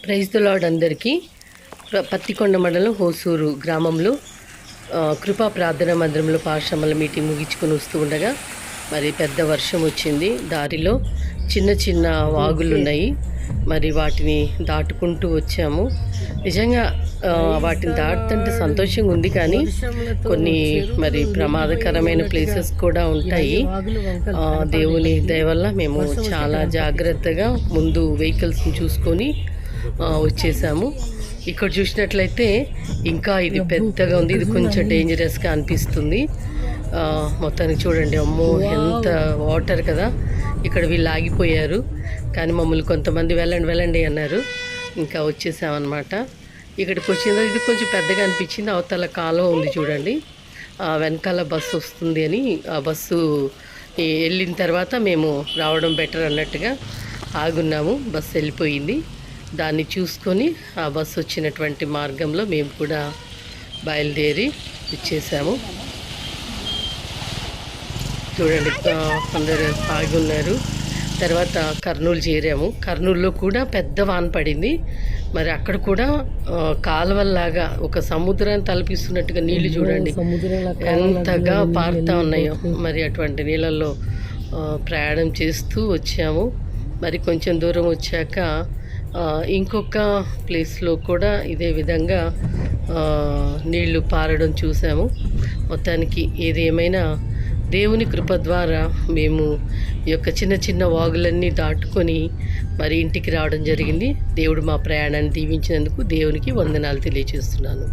Praise the lord అందరికీ. పత్తికొండ మండలం హోసూరు గ్రామంలో కృపా ప్రార్థనా మందిరంలో పాఠశాల మీటింగ్ ముగించుకొని వస్తూ ఉండగా మరి పెద్ద వర్షం వచ్చింది. దారిలో చిన్న చిన్న వాగులు ఉన్నాయి. మరి వాటిని దాటుకుంటూ వచ్చాము. నిజంగా వాటిని దాటుతుంటే సంతోషంగా ఉంది, కానీ కొన్ని మరి ప్రమాదకరమైన ప్లేసెస్ కూడా ఉంటాయి. దేవుని దయ వల్ల మేము చాలా జాగ్రత్తగా ముందు వెహికల్స్ని చూసుకొని వచ్చేసాము. ఇక్కడ చూసినట్లయితే ఇంకా ఇది పెద్దగా ఉంది. ఇది కొంచెం డేంజరస్గా అనిపిస్తుంది. మొత్తానికి చూడండి, అమ్మో ఎంత వాటర్ కదా. ఇక్కడ వీళ్ళు ఆగిపోయారు, కానీ మమ్మల్ని కొంతమంది వెళ్ళండి అన్నారు. ఇంకా వచ్చేసామన్నమాట. ఇక్కడికి వచ్చిందో ఇది కొంచెం పెద్దగా అనిపించింది. అవతల కాలువ ఉంది చూడండి, వెనకాల బస్సు వస్తుంది అని ఆ బస్సు వెళ్ళిన తర్వాత మేము రావడం బెటర్ అన్నట్టుగా ఆగున్నాము. బస్సు వెళ్ళిపోయింది. దాన్ని చూసుకొని ఆ బస్సు వచ్చినటువంటి మార్గంలో మేము కూడా బయలుదేరి ఇచ్చేసాము. చూడండి, అందరూ ఆగి ఉన్నారు. తర్వాత కర్నూలు చేరాము. కర్నూలులో కూడా పెద్ద వాన పడింది. మరి అక్కడ కూడా కాలువల్లాగా ఒక సముద్రాన్ని తలపిస్తున్నట్టుగా నీళ్లు చూడండి ఎంతగా పారుతూ ఉన్నాయో. మరి అటువంటి నీళ్ళల్లో ప్రయాణం చేస్తూ వచ్చాము. మరి కొంచెం దూరం వచ్చాక ఇంకొక ప్లేస్లో కూడా ఇదే విధంగా నీళ్లు పారడం చూసాము. మొత్తానికి ఏది ఏమైనా దేవుని కృప ద్వారా మేము ఈ యొక్క చిన్న చిన్న వాగులన్నీ దాటుకొని మరి ఇంటికి రావడం జరిగింది. దేవుడు మా ప్రయాణాన్ని దీవించినందుకు దేవునికి వందనాలు తెలియజేస్తున్నాను.